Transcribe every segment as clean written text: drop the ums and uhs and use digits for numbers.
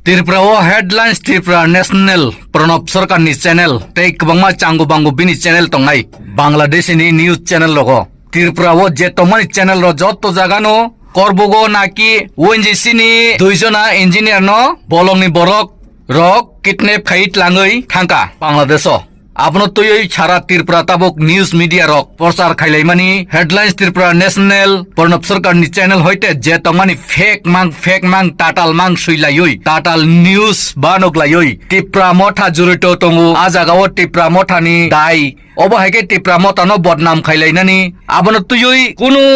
Tripura headlines Tripura national Pranab सरकारनि channel तै गोबां चांगु बांगु बिनि चैनल तंनाय बांग्लादेशनि न्यूज चैनल रग त्रिपुरा जे तमानि चैनल र जत जागानो करबोगो नाकि ओएनजीसी नि दुइजना इंजिनियर न बलंनि बरक रक किडनेप खाइत लाङै थांका बांग्लादेश आपनो तयै छारा त्रिपुरा ताबक न्यूज मीडिया रक प्रचार खाइलाइमानि हेडलाइन्स त्रिपुरा नेशनल प्रणब सरकारनि चैनल होइते जे तमानि फेक मांग टाटाल मांग सुइलायै टाटाल न्यूज बानगलायै त्रिपुरा मथा जुरित दङ आ जागाव त्रिपुरा मथानि दाय अबहायके त्रिपुरा मथानो बदनाम खाइलाइनानि आपनो तयै कुनु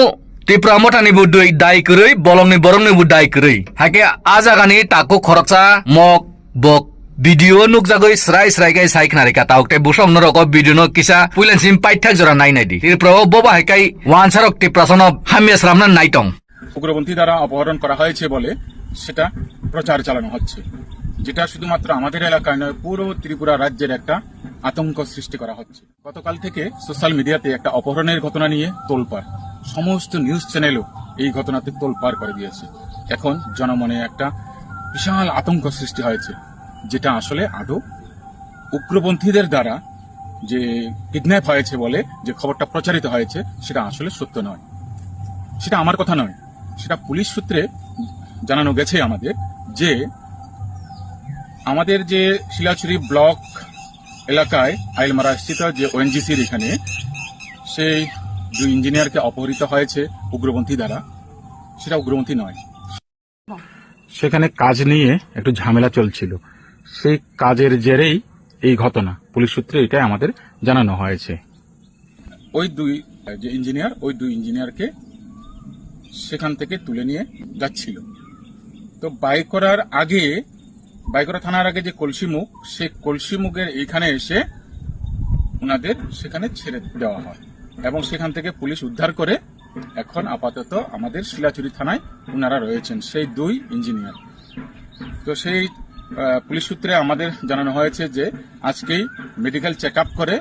त्रिपुरा मथानि बुदै दाय करै बलंनि बरंनि बुदाय करै हाके आ जागानि ताको खरकसा मक बक भिडियो नुकजागै स्राय स्रायकै साइखनारिका ताउकते बुसम नरक भिडियो न किसा पुइलानसिम पाइथाक जरा नाइनाइदि त्रिपुरा बबा हायकाय वानसारक त्रिपुरासन हामियासरामना नाइटं উগ্রপন্থী দ্বারা অপহরণ করা হয়েছে বলে সেটা প্রচার চালানো হচ্ছে, যেটা শুধুমাত্র আমাদের এলাকায় নয় পুরো ত্রিপুরা রাজ্যের একটা আতঙ্ক সৃষ্টি করা হচ্ছে। গতকাল থেকে সোশ্যাল মিডিয়াতে একটা অপহরণের ঘটনা নিয়ে তোলপাড়, সমস্ত নিউজ চ্যানেলও এই ঘটনাতে তোলপাড় করে দিয়েছে। এখন জনমনে একটা বিশাল আতঙ্ক সৃষ্টি হয়েছে, যেটা আসলে আদৌ উগ্রপন্থীদের দ্বারা যে কিডন্যাপ হয়েছে বলে যে খবরটা প্রচারিত হয়েছে সেটা আসলে সত্য নয়। সেটা আমার কথা নয়, সেটা পুলিশ সূত্রে জানানো গেছে আমাদের যে আমাদের যে শিলাছড়ি ব্লক এলাকায় আইলমারা স্থিত যে ওএনজিসির এখানে সেই দুই ইঞ্জিনিয়ারকে অপহৃত হয়েছে উগ্রপন্থী দ্বারা, সেটা উগ্রপন্থী নয়। সেখানে কাজ নিয়ে একটু ঝামেলা চলছিল, সেই কাজের জেরেই এই ঘটনা পুলিশ সূত্রে এটাই আমাদের জানানো হয়েছে। ওই দুই যে ইঞ্জিনিয়ার, ওই দুই ইঞ্জিনিয়ারকে সেখান থেকে তুলে নিয়ে যাচ্ছিল। তো বাইকরা থানার আগে যে কলসিমুখ, সেই কলসিমুখের এইখানে এসে ওনাদের সেখানে ছেড়ে দেওয়া হয় এবং সেখান থেকে পুলিশ উদ্ধার করে এখন আপাতত আমাদের শিলাচুরি থানায় ওনারা রয়েছেন সেই দুই ইঞ্জিনিয়ার। তো সেই পুলিশ সূত্রে আমাদের জানানো হয়েছে যে আজকেই মেডিকেল চেক আপ করে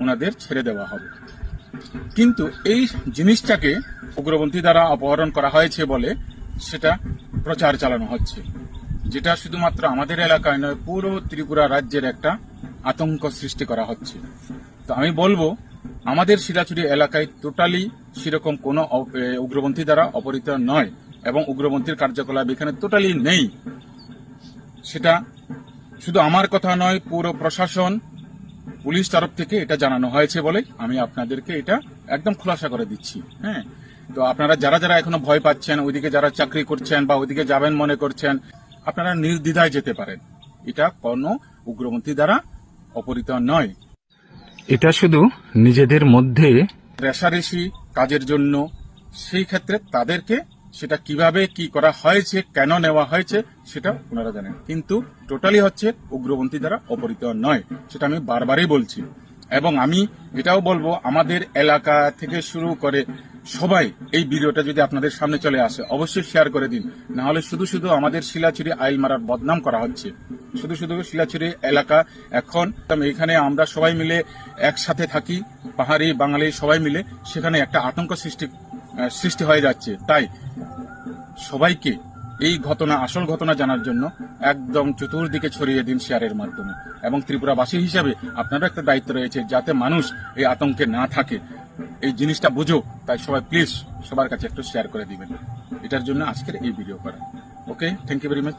ওনাদের ছেড়ে দেওয়া হবে। কিন্তু এই জিনিসটাকে উগ্রপন্থী দ্বারা অপহরণ করা হয়েছে বলে সেটা প্রচার চালানো হচ্ছে, যেটা শুধুমাত্র আমাদের এলাকায় নয় পুরো ত্রিপুরা রাজ্যের একটা আতঙ্ক সৃষ্টি করা হচ্ছে। তো আমি বলবো আমাদের শিলাচুরি এলাকায় টোটালি সেরকম কোনো উগ্রপন্থী দ্বারা অপহৃত নয় এবং উগ্রপন্থীর কার্যকলাপ এখানে টোটালি নেই। সেটা শুধু আমার কথা নয়, পুরো প্রশাসন পুলিশ তরফ থেকে এটা জানানো হয়েছে বলে আমি আপনাদেরকে এটা একদম খোলাসা করে দিচ্ছি। হ্যাঁ, তো আপনারা যারা যারা এখনো ভয় পাচ্ছেন, ওইদিকে যারা চাকরি করছেন বা ওইদিকে যাবেন মনে করছেন, আপনারা নির্দ্বিধায় যেতে পারেন। এটা কোনো উগ্রপন্থী দ্বারা অপহৃত নয়। এটা শুধু নিজেদের মধ্যে রেশারেশি কাজের জন্য, সেই ক্ষেত্রে তাদেরকে সেটা কিভাবে কি করা হয়েছে, কেন নেওয়া হয়েছে সেটা ওনারা জানেন, কিন্তু টোটালি হচ্ছে উগ্রপন্থী দ্বারা অপহৃত নয়, সেটা আমি বারবারই বলছি। এবং আমি এটাও বলবো আমাদের এলাকা থেকে শুরু করে সবাই এই ভিডিওটা যদি আপনাদের সামনে চলে আসে অবশ্যই শেয়ার করে দিন, না হলে শুধু শুধু আমাদের শিলাছড়ি আইলমারার বদনাম করা হচ্ছে। শুধু শুধু শিলাছড়ি এলাকা এখন এখানে আমরা সবাই মিলে একসাথে থাকি, পাহাড়ি বাঙালি সবাই মিলে, সেখানে একটা আতঙ্ক সৃষ্টি হয়ে যাচ্ছে। তাই সবাইকে এই ঘটনা, আসল ঘটনা জানার জন্য একদম চতুর্দিকে ছড়িয়ে দিন শেয়ারের মাধ্যমে। এবং ত্রিপুরাবাসী হিসাবে আপনারও একটা দায়িত্ব রয়েছে যাতে মানুষ এই আতঙ্কে না থাকে, এই জিনিসটা বুঝো। তাই সবাই প্লিজ সবার কাছে একটু শেয়ার করে দিবেন। এটার জন্য আজকের এই ভিডিও করা। ওকে, থ্যাংক ইউ ভেরি মাচ।